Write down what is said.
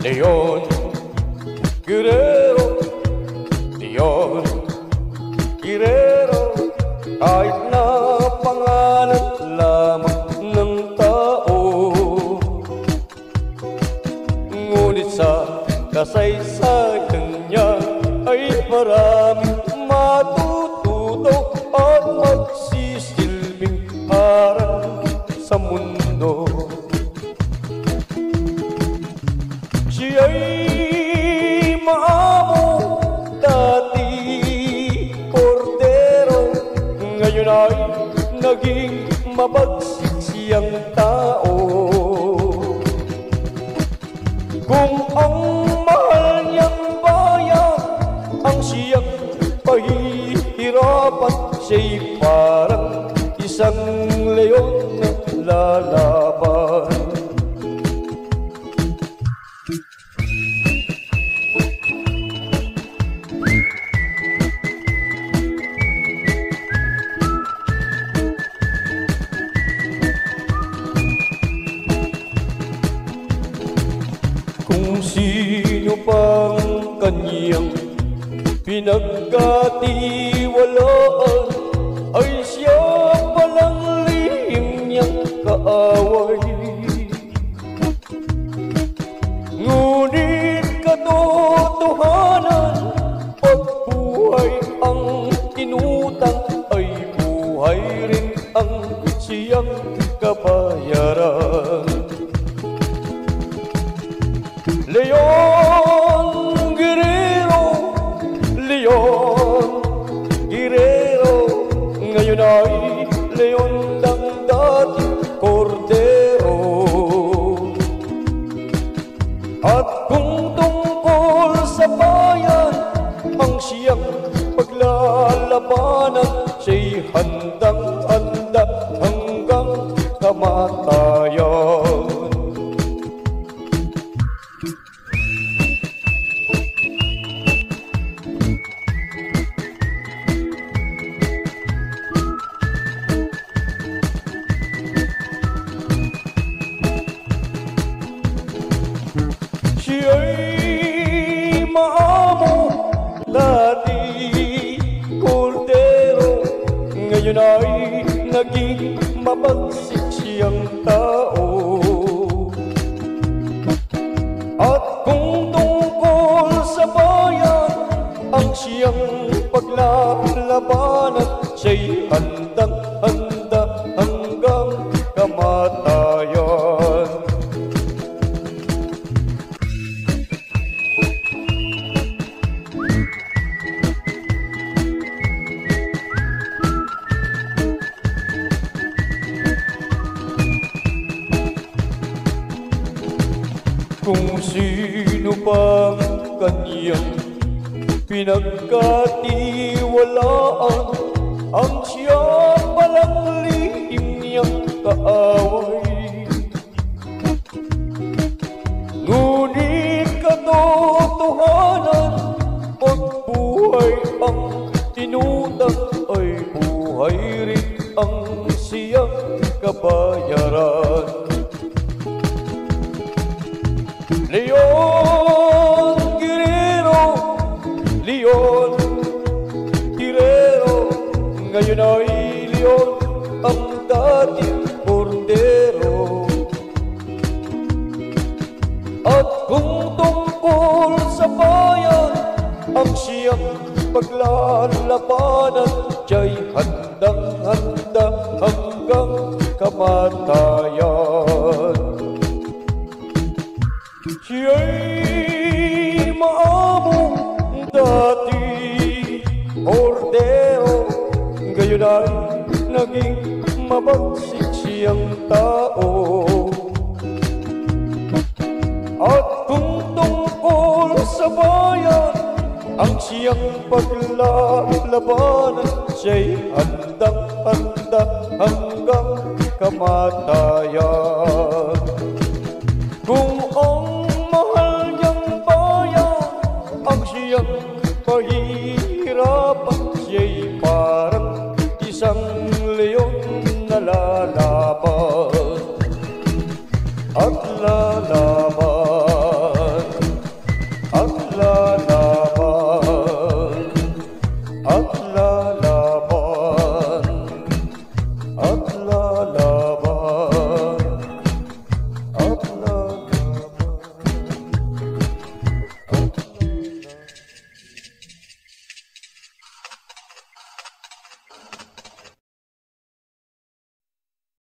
Leon Guerrero, Leon Guerrero, kahit na pangalan lamang ng tao, ngunit sa kasaysayan niya ay maraming matututo at magsisilbing aral sa mundo. Siya'y maamo dati kordero, ngayon ay naging mabagsik siyang tao. Kung ang mahal niyang bayan ang siyang pahihirapan, siya'y parang isang leon na lalaban. Kung sino pang kanyang pinagkatiwalaan, ay siya palang lihim niyang kaaway. Ngunit katotohanan, pag buhay ang inutang, ay buhay rin ang siyang kabayaran. Leon Guerrero, Leon Guerrero, ngayon ay leon ng dating kordero. At kung tungkol sa bayan ang siyang paglalabanan, siya'y handang-handa hanggang kamatayan. Siya'y maamo dati kordero, ngayon ay naging mabagsik siyang tao. At kung tungkol sa bayan ang siyang paglalabanan, siya'y handang-handa hanggang kamatayan. Kung sino pang kanyang pinagkatiwalaan, ang siya palang lihim niyang kaaway. Ngunit katotohanan, pag buhay ang inutang, ay buhay rin ang siyang kabayaran. Leon Guerrero, Leon Guerrero, ngayon ay leon ang dating kordero. At kung tungkol sa bayan ang siyang paglalabanan, siya'y handang-handa hanggang kamatayan. Siya'y maamo dati kordero, ngayon ay naging mabagsik siyang tao. At kung tungkol sa bayan ang siyang paglalabanan, siya'y handang-handa hanggang kamatayan. Kung ang mahal niyang bayan ang siyang pahihirapan, siya'y parang isang leon na lalaban at lalaban.